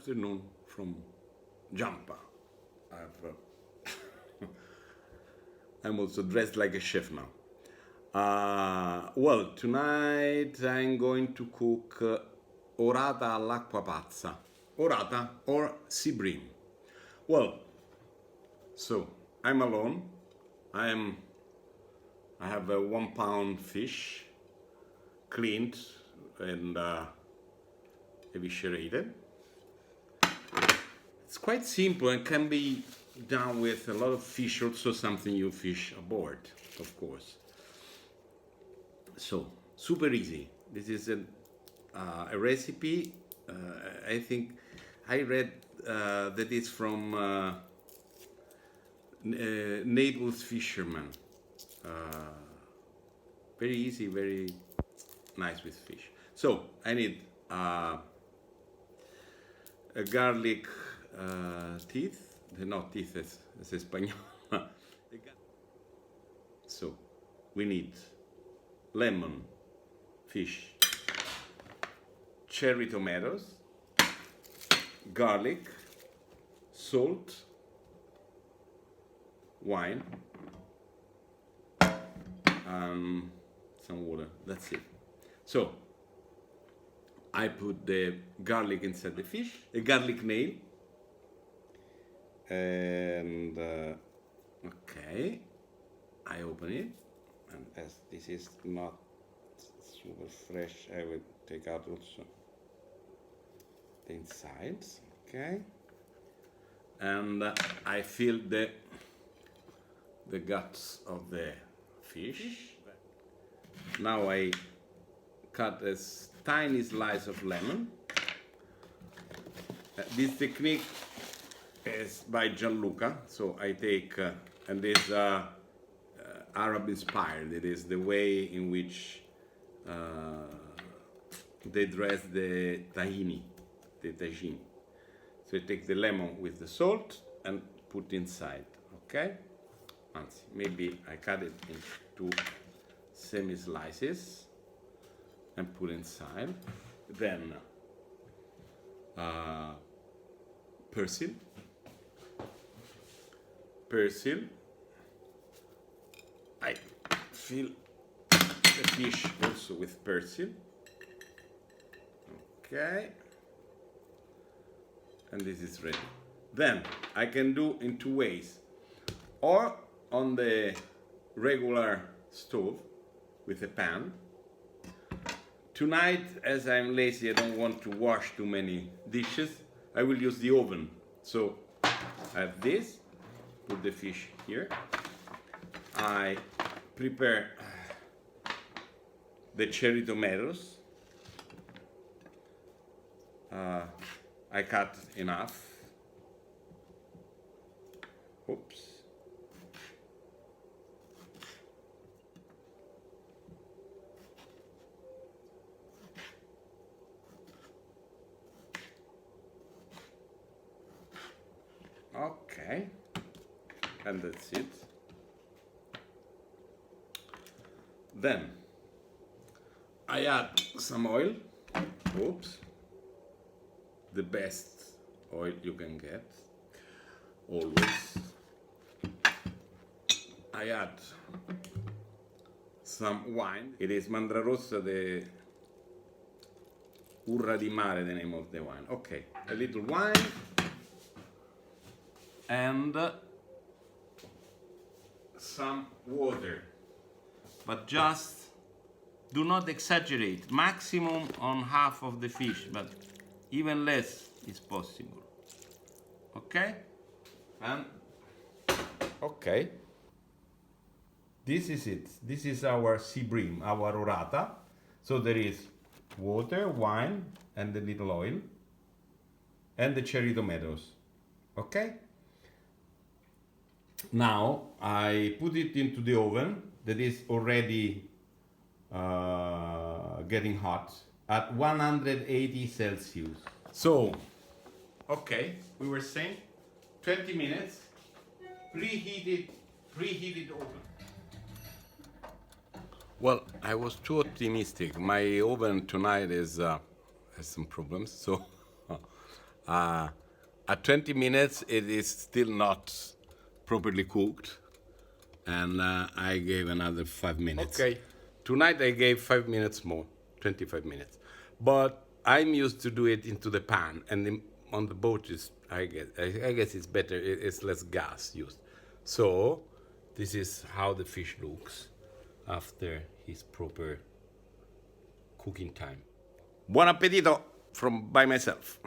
afternoon from Giampaolo. I'm also dressed like a chef now. Well, tonight I'm going to cook orata all'acqua pazza. Orata or SEABREAM. Well, so I'm alone. I have a 1 pound fish, cleaned and eviscerated. It's quite simple and can be done with a lot of fish, also something you fish aboard, of course. So, super easy. This is a recipe, I think I read that it's from Naples fisherman. Very easy, very nice with fish. So, I need a garlic teeth, not teeth as español. So, we need lemon, fish, cherry tomatoes, garlic, salt, wine, and some water. That's it. So I put the garlic inside the fish, a garlic nail, and okay, I open it, and as this is not super fresh, I will take out also the insides, okay, and I feel the guts of the fish. Now I cut a tiny slice of lemon. This technique is by Gianluca, so I take and this Arab inspired. It is the way in which they dress the tahini, the tagine. So I take the lemon with the salt and put inside, okay? Maybe I cut it into semi-slices and put inside. Then persil. I fill the fish also with persil. Okay. And this is ready. Then I can do in two ways. Or on the regular stove with a pan. Tonight, as I'm lazy, I don't want to wash too many dishes, I will use the oven. So I have this, put the fish here. I prepare the cherry tomatoes. I cut in half. Oops. Okay, and that's it. Then I add some oil. Oops. The best oil you can get, always. I add some wine. It is Mandrarossa, the Urra di Mare, the name of the wine. Okay, a little wine. And some water, but just do not exaggerate. Maximum on half of the fish, but even less is possible. Okay? And okay, this is it. This is our SEABREAM, our orata. So there is water, wine, and a little oil, and the cherry tomatoes. Okay? Now I put it into the oven that is already getting hot at 180 Celsius. So, okay, we were saying 20 minutes, preheated oven. Well, I was too optimistic. My oven tonight has some problems, so At 20 minutes, it is still not properly cooked, and I gave another 5 minutes. Okay. Tonight I gave 5 minutes more, 25 minutes. But I'm used to do it into the pan, and on the boat is I guess it's better. It's less gas used. So this is how the fish looks after his proper cooking time. Buon appetito from by myself.